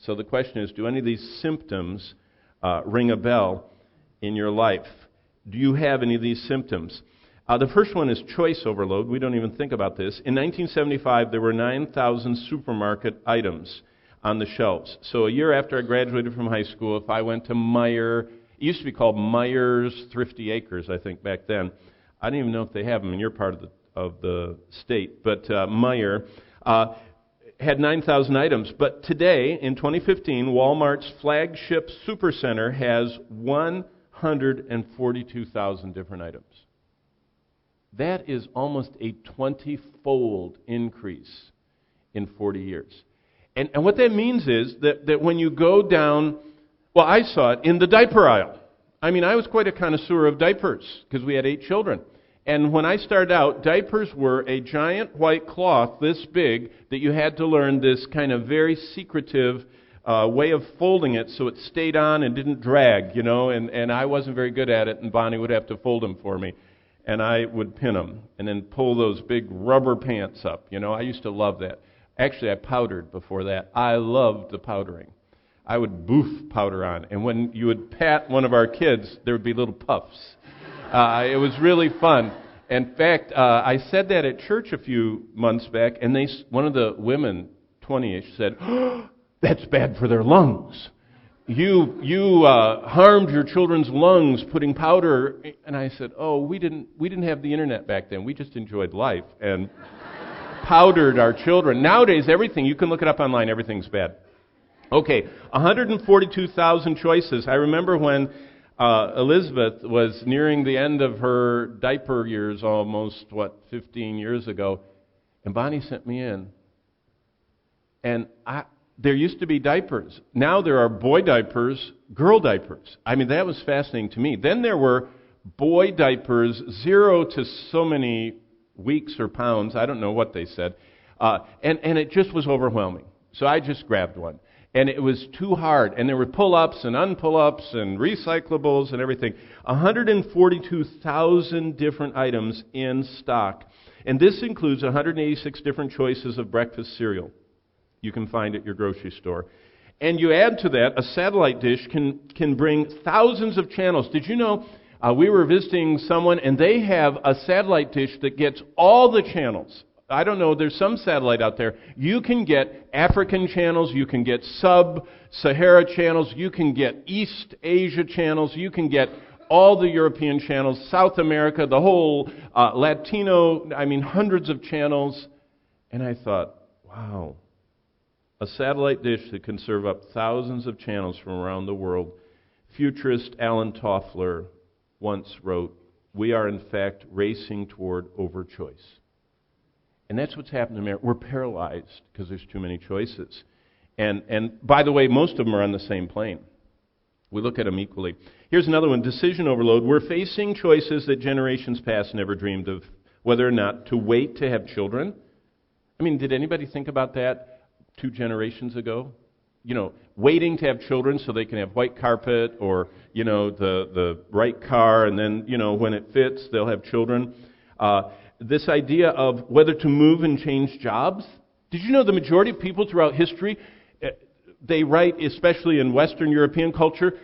So the question is, do any of these symptoms ring a bell in your life? Do you have any of these symptoms? The first one is choice overload. We don't even think about this. In 1975, there were 9,000 supermarket items on the shelves. So a year after I graduated from high school, if I went to Meijer, it used to be called Meijer's Thrifty Acres, I think, back then. I don't even know if they have them in your part of the state, but Meijer had 9,000 items. But today, in 2015, Walmart's flagship supercenter has 142,000 different items. That is almost a 20-fold increase in 40 years. And what that means is that when you go down, well, I saw it in the diaper aisle. I mean, I was quite a connoisseur of diapers because we had 8 children. And when I started out, diapers were a giant white cloth this big that you had to learn this kind of very secretive way of folding it so it stayed on and didn't drag, you know, and I wasn't very good at it, and Bonnie would have to fold them for me. And I would pin them and then pull those big rubber pants up. You know, I used to love that. Actually, I powdered before that. I loved the powdering. I would boof powder on. And when you would pat one of our kids, there would be little puffs. It was really fun. In fact, I said that at church a few months back, and one of the women, 20-ish, said, "Oh, that's bad for their lungs. You harmed your children's lungs putting powder." And I said, "Oh, we didn't have the internet back then. We just enjoyed life and powdered our children." Nowadays, everything, you can look it up online, everything's bad. Okay, 142,000 choices. I remember when Elizabeth was nearing the end of her diaper years, almost, 15 years ago, and Bonnie sent me in. And there used to be diapers. Now there are boy diapers, girl diapers. I mean, that was fascinating to me. Then there were boy diapers, 0 to so many weeks or pounds. I don't know what they said. And it just was overwhelming. So I just grabbed one. And it was too hard. And there were pull-ups and unpull-ups and recyclables and everything. 142,000 different items in stock. And this includes 186 different choices of breakfast cereal you can find at your grocery store. And you add to that, a satellite dish can bring thousands of channels. Did you know, we were visiting someone and they have a satellite dish that gets all the channels. I don't know, there's some satellite out there. You can get African channels, you can get sub-Sahara channels, you can get East Asia channels, you can get all the European channels, South America, the whole Latino, hundreds of channels. And I thought, wow. A satellite dish that can serve up thousands of channels from around the world. Futurist Alan Toffler once wrote, "We are in fact racing toward overchoice." And that's what's happened in America. We're paralyzed because there's too many choices. And by the way, most of them are on the same plane. We look at them equally. Here's another one, decision overload. We're facing choices that generations past never dreamed of, whether or not to wait to have children. Did anybody think about that 2 generations ago? Waiting to have children so they can have white carpet or, the right car, and then, when it fits, they'll have children. This idea of whether to move and change jobs. Did you know the majority of people throughout history, they write, especially in Western European culture,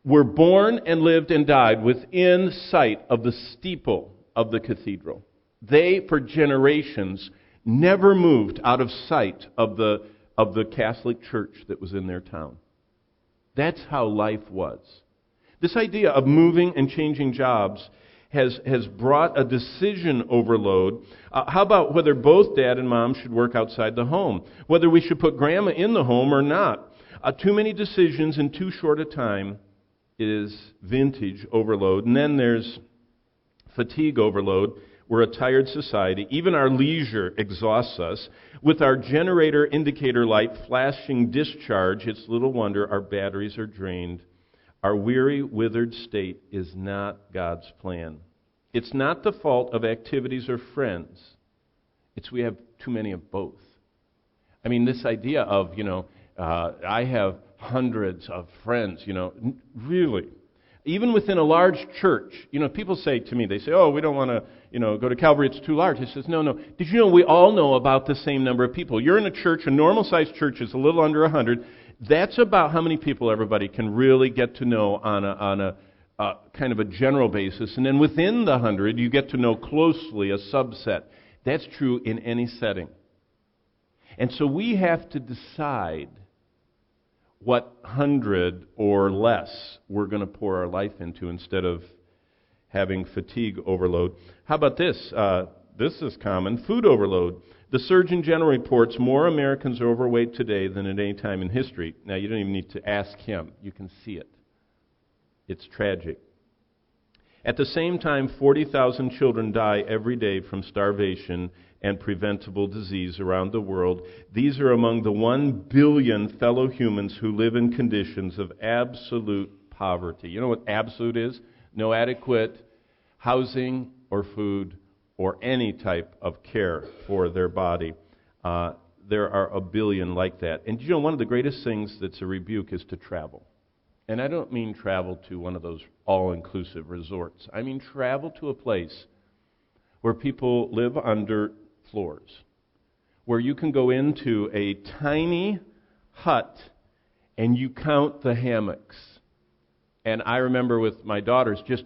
were born and lived and died within sight of the steeple of the cathedral. They, for generations, never moved out of sight of the Catholic Church that was in their town. That's how life was. This idea of moving and changing jobs has brought a decision overload. How about whether both dad and mom should work outside the home? Whether we should put grandma in the home or not? Too many decisions in too short a time is vintage overload. And then there's fatigue overload. We're a tired society. Even our leisure exhausts us. With our generator indicator light flashing discharge, it's little wonder our batteries are drained. Our weary, withered state is not God's plan. It's not the fault of activities or friends. It's we have too many of both. This idea of, I have hundreds of friends, really. Even within a large church, people say to me, they say, "Oh, we don't want to, go to Calvary, it's too large." I says, no. Did you know we all know about the same number of people? You're in a church, a normal-sized church is a little under 100. That's about how many people everybody can really get to know on a kind of a general basis. And then within the 100, you get to know closely a subset. That's true in any setting. And so we have to decide what 100 or less we're going to pour our life into instead of having fatigue overload. How about this? This is common, food overload. The Surgeon General reports more Americans are overweight today than at any time in history. Now, you don't even need to ask him. You can see it. It's tragic. At the same time, 40,000 children die every day from starvation and preventable disease around the world. These are among the 1 billion fellow humans who live in conditions of absolute poverty. You know what absolute is? No adequate housing or food or any type of care for their body. There are a billion like that. And you know, one of the greatest things that's a rebuke is to travel. And I don't mean travel to one of those all-inclusive resorts. I mean travel to a place where people live under floors, where you can go into a tiny hut and you count the hammocks. And I remember with my daughters, just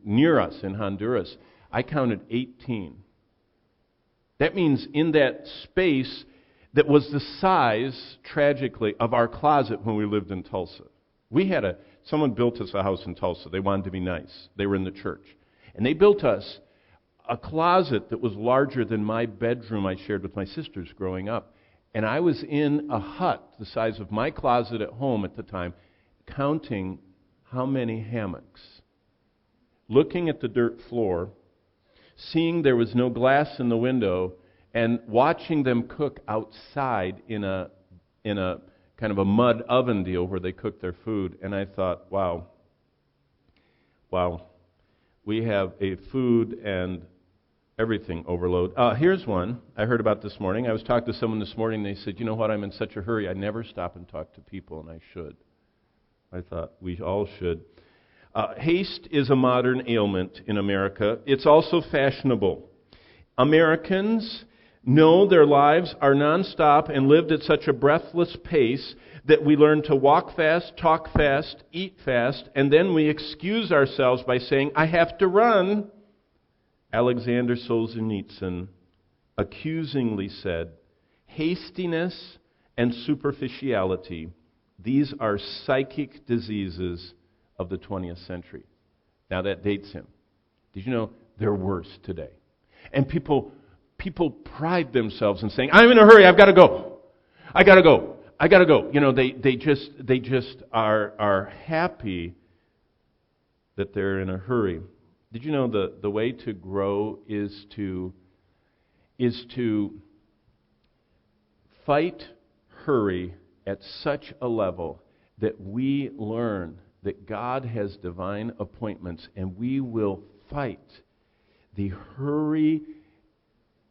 near us in Honduras, I counted 18. That means in that space that was the size, tragically, of our closet when we lived in Tulsa. Someone built us a house in Tulsa. They wanted to be nice. They were in the church. And they built us a closet that was larger than my bedroom I shared with my sisters growing up. And I was in a hut the size of my closet at home at the time, counting how many hammocks. Looking at the dirt floor, seeing there was no glass in the window, and watching them cook outside in a kind of a mud oven deal where they cook their food. And I thought, wow, we have a food and everything overload. Here's one I heard about this morning. I was talking to someone this morning, and they said, you know what, I'm in such a hurry, I never stop and talk to people, and I should. I thought we all should. Haste is a modern ailment in America. It's also fashionable. Americans know their lives are nonstop and lived at such a breathless pace that we learn to walk fast, talk fast, eat fast, and then we excuse ourselves by saying, I have to run. Alexander Solzhenitsyn accusingly said, hastiness and superficiality, these are psychic diseases of the 20th century. Now that dates him. Did you know they're worse today? And people pride themselves in saying, I'm in a hurry, I've got to go. I got to go. You know, they just are happy that they're in a hurry. Did you know the way to grow is to fight hurry at such a level that we learn that God has divine appointments, and we will fight the hurry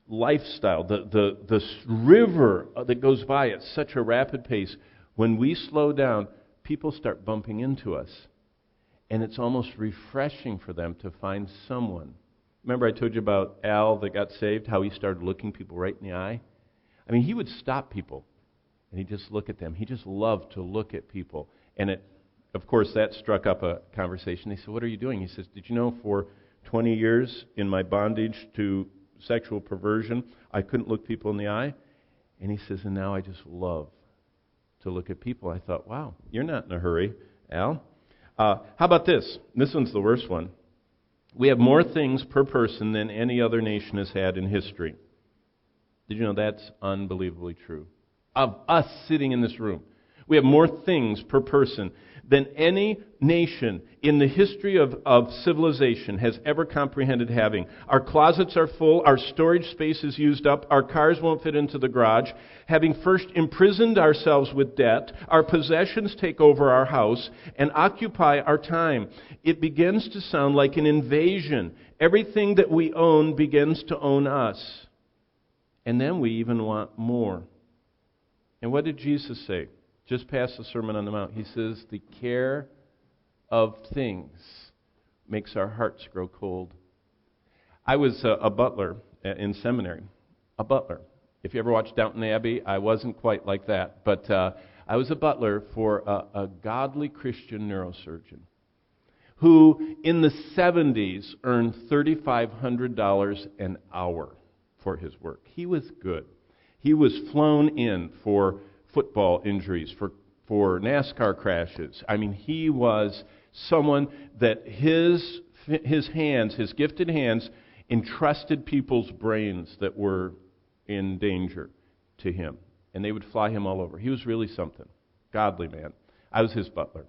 lifestyle, the river that goes by at such a rapid pace. When we slow down, people start bumping into us. And it's almost refreshing for them to find someone. Remember I told you about Al that got saved, how he started looking people right in the eye? I mean, he would stop people, and he'd just look at them. He just loved to look at people. And of course, that struck up a conversation. They said, what are you doing? He says, did you know for 20 years in my bondage to sexual perversion, I couldn't look people in the eye? And he says, and now I just love to look at people. I thought, wow, you're not in a hurry, Al. How about this? This one's the worst one. We have more things per person than any other nation has had in history. Did you know that's unbelievably true? Of us sitting in this room, we have more things per person than any nation in the history of civilization has ever comprehended having. Our closets are full, our storage space is used up, our cars won't fit into the garage. Having first imprisoned ourselves with debt, our possessions take over our house and occupy our time. It begins to sound like an invasion. Everything that we own begins to own us. And then we even want more. And what did Jesus say? Just past the Sermon on the Mount, he says, the care of things makes our hearts grow cold. I was a butler in seminary. A butler. If you ever watched Downton Abbey, I wasn't quite like that. But I was a butler for a godly Christian neurosurgeon who in the 70s earned $3,500 an hour for his work. He was good. He was flown in for football injuries, for NASCAR crashes. I mean, he was someone that his hands, his gifted hands, entrusted people's brains that were in danger to him. And they would fly him all over. He was really something. Godly man. I was his butler.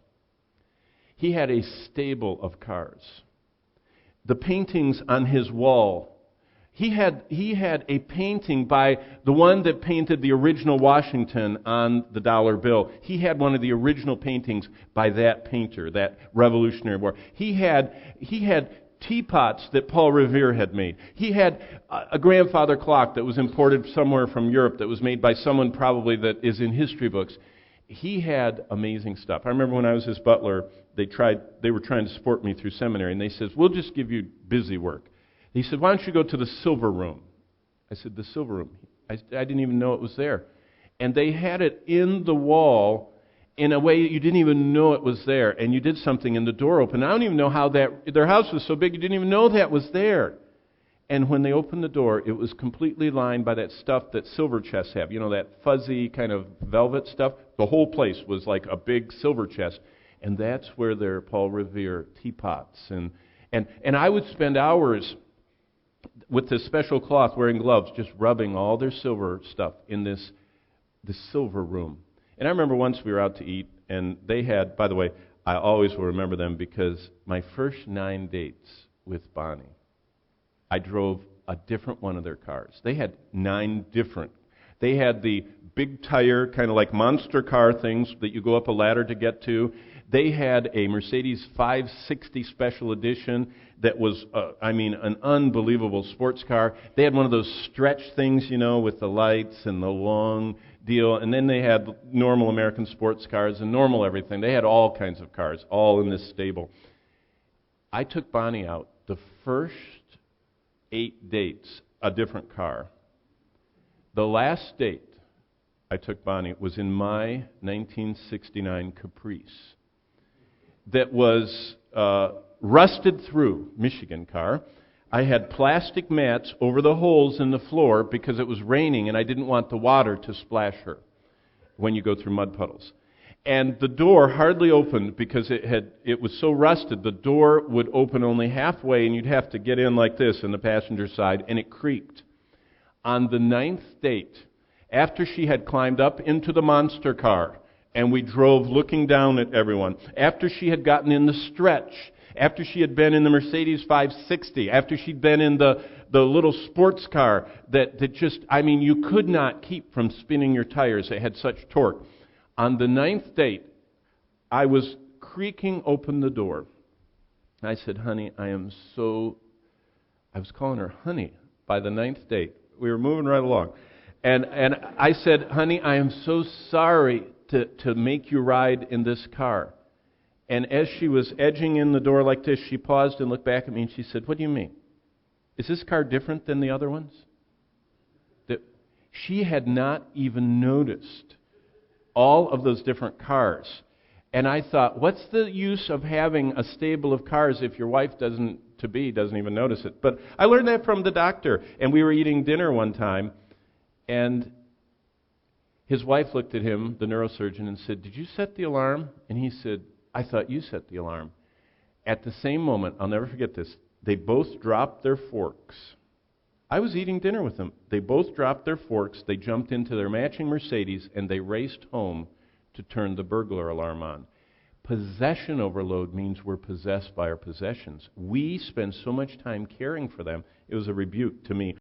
He had a stable of cars. The paintings on his wall, he had a painting by the one that painted the original Washington on the dollar bill. He had one of the original paintings by that painter, that Revolutionary War. He had teapots that Paul Revere had made. He had a grandfather clock that was imported somewhere from Europe that was made by someone probably that is in history books. He had amazing stuff. I remember when I was his butler, they were trying to support me through seminary, and they said, we'll just give you busy work. He said, why don't you go to the silver room? I said, the silver room? I didn't even know it was there. And they had it in the wall in a way you didn't even know it was there, and you did something and the door opened. I don't even know how their house was so big, you didn't even know that was there. And when they opened the door, it was completely lined by that stuff that silver chests have. You know, that fuzzy kind of velvet stuff? The whole place was like a big silver chest. And that's where their Paul Revere teapots. And I would spend hours with this special cloth, wearing gloves, just rubbing all their silver stuff in this silver room. And I remember once we were out to eat, and they had, by the way, I always will remember them because my first 9 dates with Bonnie, I drove a different one of their cars. They had 9 different. They had the big tire, kind of like monster car things that you go up a ladder to get to. They had a Mercedes 560 Special Edition that was, an unbelievable sports car. They had one of those stretch things, you know, with the lights and the long deal. And then they had normal American sports cars and normal everything. They had all kinds of cars, all in this stable. I took Bonnie out. The first 8 dates, a different car. The last date I took Bonnie was in my 1969 Caprice that was rusted through, Michigan car. I had plastic mats over the holes in the floor because it was raining and I didn't want the water to splash her when you go through mud puddles. And the door hardly opened because it was so rusted. The door would open only halfway and you'd have to get in like this in the passenger side, and it creaked. On the 9th date, after she had climbed up into the monster car and we drove looking down at everyone, after she had gotten in the stretch, after she had been in the Mercedes 560, after she'd been in the little sports car that just, you could not keep from spinning your tires. It had such torque. On the 9th date, I was creaking open the door. I said, honey, I was calling her honey by the 9th date. We were moving right along. And I said, honey, I am so sorry to make you ride in this car. And as she was edging in the door like this, she paused and looked back at me and she said, what do you mean? Is this car different than the other ones? She had not even noticed all of those different cars. And I thought, what's the use of having a stable of cars if your wife doesn't even notice it? But I learned that from the doctor. And we were eating dinner one time, and his wife looked at him, the neurosurgeon, and said, did you set the alarm? And he said, I thought you set the alarm. At the same moment, I'll never forget this, they both dropped their forks. I was eating dinner with them. They both dropped their forks, they jumped into their matching Mercedes, and they raced home to turn the burglar alarm on. Possession overload means we're possessed by our possessions. We spend so much time caring for them. It was a rebuke to me.